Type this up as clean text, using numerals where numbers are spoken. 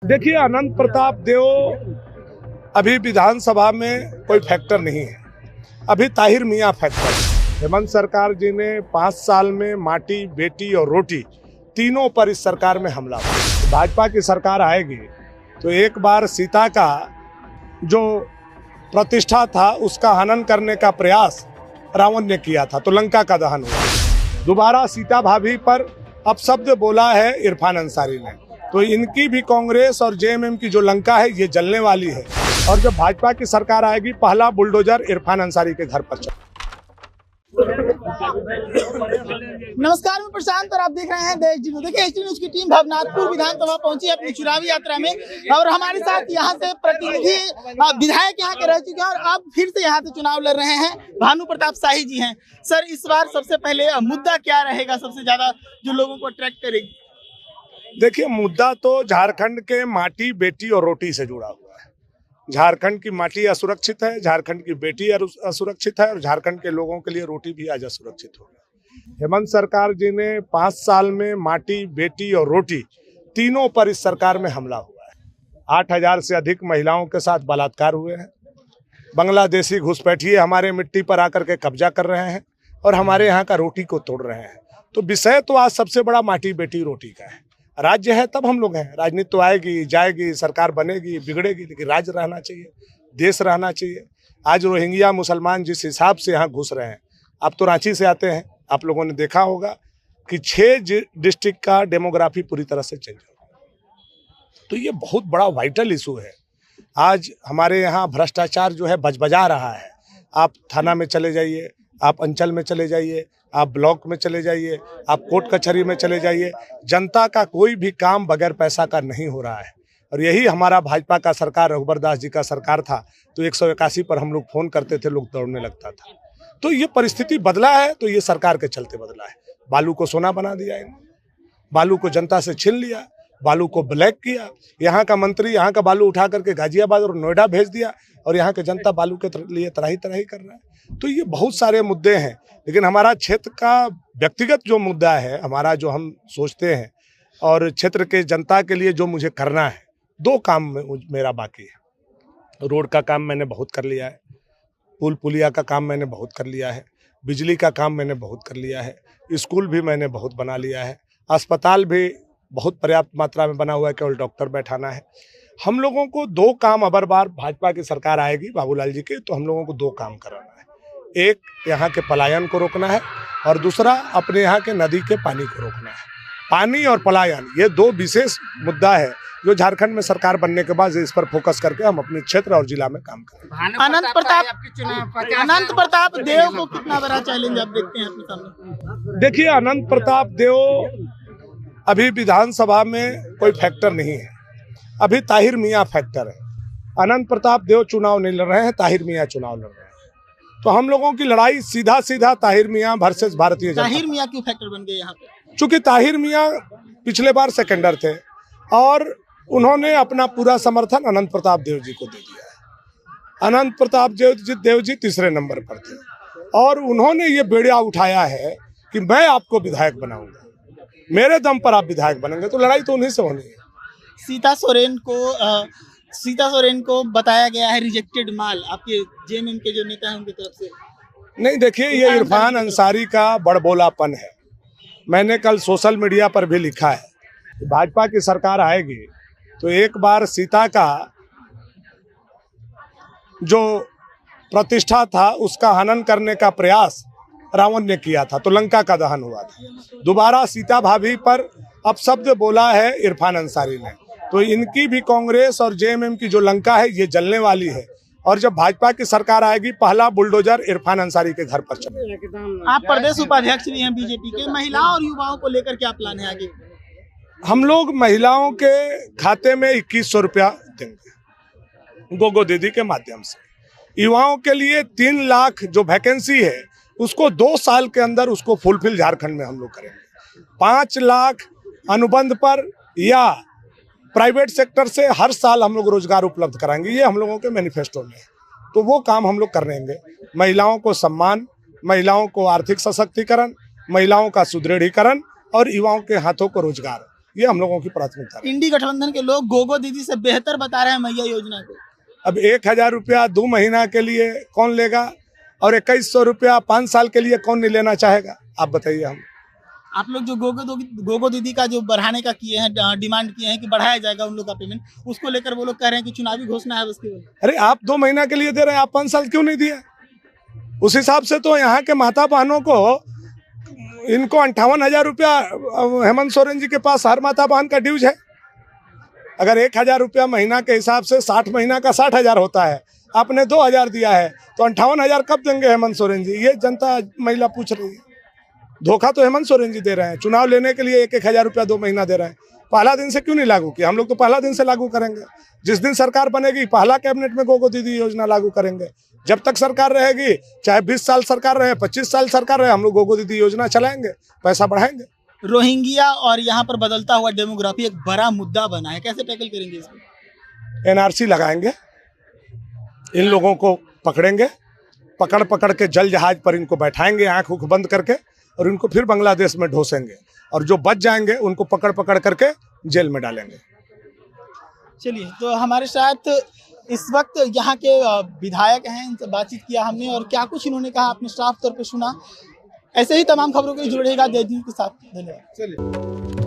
देखिए, अनंत प्रताप देव अभी विधानसभा में कोई फैक्टर नहीं है, अभी ताहिर मियाँ फैक्टर है। हेमंत सरकार जी ने 5 साल में माटी, बेटी और रोटी तीनों पर इस सरकार में हमला हुआ। तो भाजपा की सरकार आएगी तो एक बार सीता का जो प्रतिष्ठा था उसका हनन करने का प्रयास रावण ने किया था, तो लंका का दहन हुआ। दोबारा सीता भाभी पर अपशब्द बोला है इरफान अंसारी ने, तो इनकी भी कांग्रेस और जेएमएम की जो लंका है ये जलने वाली है। और जब भाजपा की सरकार आएगी पहला बुलडोजर इरफान अंसारी के घर पर चलेगा। नमस्कार, मैं प्रशांत और आप देख रहे हैं देश न्यूज। देखिए, एच न्यूज की टीम भवनाथपुर विधानसभा पहुंची अपनी चुनावी यात्रा में और हमारे साथ यहां से प्रतिनिधि विधायक यहां के रह चुके हैं और अब फिर से यहां से चुनाव लड़ रहे हैं। भानु प्रताप शाही जी हैं। सर, इस बार सबसे पहले मुद्दा क्या रहेगा, सबसे ज्यादा जो लोगों को अट्रैक्ट करेगी? देखिए, मुद्दा तो झारखंड के माटी, बेटी और रोटी से जुड़ा हुआ है। झारखंड की माटी असुरक्षित है, झारखंड की बेटी असुरक्षित है और झारखंड के लोगों के लिए रोटी भी आज असुरक्षित हो गई। हेमंत सरकार जी ने 5 साल में माटी, बेटी और रोटी तीनों पर इस सरकार में हमला हुआ है। 8000 से अधिक महिलाओं के साथ बलात्कार हुए हैं। बांग्लादेशी घुसपैठिए हमारे मिट्टी पर आकर के कब्जा कर रहे हैं और हमारे यहाँ का रोटी को तोड़ रहे हैं। तो विषय तो आज सबसे बड़ा माटी, बेटी, रोटी का है। राज्य है तब हम लोग हैं, राजनीति तो आएगी जाएगी, सरकार बनेगी बिगड़ेगी, लेकिन राज्य रहना चाहिए, देश रहना चाहिए। आज रोहिंग्या मुसलमान जिस हिसाब से यहाँ घुस रहे हैं, अब तो रांची से आते हैं, आप लोगों ने देखा होगा कि 6 डिस्ट्रिक्ट का डेमोग्राफी पूरी तरह से चेंज हो। तो ये बहुत बड़ा वाइटल इशू है। आज हमारे यहाँ भ्रष्टाचार जो है बजबजा रहा है। आप थाना में चले जाइए, आप अंचल में चले जाइए, आप ब्लॉक में चले जाइए, आप कोर्ट कचहरी में चले जाइए, जनता का कोई भी काम बगैर पैसा का नहीं हो रहा है। और यही हमारा भाजपा का सरकार, रघुबर दास जी का सरकार था तो 181 पर हम लोग फोन करते थे, लोग दौड़ने लगता था। तो ये परिस्थिति बदला है, तो ये सरकार के चलते बदला है। बालू को सोना बना दिया इन्होंने, बालू को जनता से छीन लिया, बालू को ब्लैक किया। यहाँ का मंत्री यहाँ का बालू उठा करके गाजियाबाद और नोएडा भेज दिया और यहाँ के जनता बालू के लिए तराही तराही कर रहा है। तो ये बहुत सारे मुद्दे हैं, लेकिन हमारा क्षेत्र का व्यक्तिगत जो मुद्दा है, हमारा जो हम सोचते हैं और क्षेत्र के जनता के लिए जो मुझे करना है, 2 काम मेरा बाकी है। रोड का काम मैंने बहुत कर लिया है, पुल पुलिया का काम मैंने बहुत कर लिया है, बिजली का काम मैंने बहुत कर लिया है, स्कूल भी मैंने बहुत बना लिया है, अस्पताल भी बहुत पर्याप्त मात्रा में बना हुआ है, केवल डॉक्टर बैठाना है। हम लोगों को 2 काम, अबर बार भाजपा की सरकार आएगी बाबूलाल जी के, तो हम लोगों को 2 काम कराना है। एक, यहाँ के पलायन को रोकना है और दूसरा, अपने यहाँ के नदी के पानी को रोकना है। पानी और पलायन, ये 2 विशेष मुद्दा है जो झारखंड में सरकार बनने के बाद इस पर फोकस करके हम अपने क्षेत्र और जिला में काम करेंगे। अनंत प्रताप देव को कितना बड़ा चैलेंज आप देखते हैं अपने सामने? देखिए, अनंत प्रताप देव अभी विधानसभा में कोई फैक्टर नहीं है, अभी ताहिर मियाँ फैक्टर है। अनंत प्रताप देव चुनाव नहीं लड़ रहे हैं, ताहिर मियाँ चुनाव लड़ रहे हैं। तो हम लोगों की लड़ाई सीधा सीधा ताहिर मियाँ वर्सेस भारतीय जनता। ताहिर मियाँ क्यों फैक्टर बन गए यहाँ पे? चूंकि ताहिर मियाँ पिछले बार सेकेंडर थे और उन्होंने अपना पूरा समर्थन अनंत प्रताप देव जी को दे दिया है। अनंत प्रताप देव जी तीसरे नंबर पर थे और उन्होंने ये बेड़ा उठाया है कि मैं आपको विधायक बनाऊंगा, मेरे दम पर आप विधायक बनेंगे। तो लड़ाई तो उन्हीं से होनी है। सीता सोरेन को बताया गया है रिजेक्टेड माल, आपके जेएमएम के जो नेता हैं उनकी तरफ से। नहीं, देखिए, ये इरफान अंसारी का बड़बोलापन है। मैंने कल सोशल मीडिया पर भी लिखा है कि भाजपा की सरकार आएगी तो एक बार सीता का जो प्रतिष्ठा था उसका हनन करने का प्रयास रावण ने किया था, तो लंका का दहन हुआ था। दोबारा सीता भाभी पर अपशब्द बोला है इरफान अंसारी ने, तो इनकी भी कांग्रेस और जेएमएम की जो लंका है ये जलने वाली है। और जब भाजपा की सरकार आएगी पहला बुलडोजर इरफान अंसारी के घर पर चलेगा। आप प्रदेश उपाध्यक्ष भी हैं बीजेपी के, महिलाओं और युवाओं को लेकर क्या प्लान है आगे? हम लोग महिलाओं के खाते में 2100 रुपया देंगे गोगो दीदी के माध्यम से। युवाओं के लिए 3 लाख जो वैकेंसी है उसको 2 साल के अंदर उसको फुलफिल झारखंड में हम लोग करेंगे। 5 लाख अनुबंध पर या प्राइवेट सेक्टर से हर साल हम लोग रोजगार उपलब्ध कराएंगे, ये हम लोगों के मैनिफेस्टो में है। तो वो काम हम लोग कर रहेंगे। महिलाओं को सम्मान, महिलाओं को आर्थिक सशक्तिकरण, महिलाओं का सुदृढ़ीकरण और युवाओं के हाथों को रोजगार, ये हम लोगों की प्राथमिकता है। इंडी गठबंधन के लोग गोगो दीदी से बेहतर बता रहे हैं मैया योजना को। अब 1,000 रुपया 2 महीना के लिए कौन लेगा और 2100 रुपया 5 साल के लिए कौन नहीं लेना चाहेगा, आप बताइए। हम आप लोग जो गोगो दीदी का जो बढ़ाने का किए हैं, डिमांड किए हैं कि बढ़ाया जाएगा उन लोग का पेमेंट, उसको लेकर वो लोग कह रहे हैं कि चुनावी घोषणा है बस केवल। अरे आप 2 महीना के लिए दे रहे हैं, आप 5 साल क्यों नहीं दिए? उस हिसाब से तो यहाँ के माता बहनों को, इनको 58,000 रुपया हेमंत सोरेन जी के पास हर माता बहन का ड्यूज है। अगर 1,000 रुपया महीना के हिसाब से 60 महीना का 60,000 होता है, आपने 2,000 दिया है, तो 58,000 कब देंगे हेमंत सोरेन जी? ये जनता महिला पूछ रही है। धोखा तो हेमंत सोरेन जी दे रहे हैं। चुनाव लेने के लिए 1,000 रुपया 2 महीना दे रहे हैं। पहला दिन से क्यों नहीं लागू किया? हम लोग तो पहला दिन से लागू करेंगे। जिस दिन सरकार बनेगी पहला कैबिनेट में गोगो दीदी योजना लागू करेंगे। जब तक सरकार रहेगी, चाहे 20 साल सरकार रहे, 25 साल सरकार रहे, हम लोग गोगो दीदी योजना चलाएंगे, पैसा बढ़ाएंगे। रोहिंग्या और यहाँ पर बदलता हुआ डेमोग्राफी एक बड़ा मुद्दा बना है, कैसे टैकल करेंगे इसको? NRC लगाएंगे, इन लोगों को पकड़ेंगे, पकड़ के जल जहाज पर इनको बैठाएंगे आंख उख बंद करके, और इनको फिर बांग्लादेश में ढोसेंगे, और जो बच जाएंगे उनको पकड़ करके जेल में डालेंगे। चलिए, तो हमारे साथ इस वक्त यहाँ के विधायक हैं, इनसे बातचीत किया हमने और क्या कुछ इन्होंने कहा आपने साफ तौर पे सुना। ऐसे ही तमाम खबरों के जुड़ेगा देश न्यूज़ के साथ। धन्यवाद। चलिए।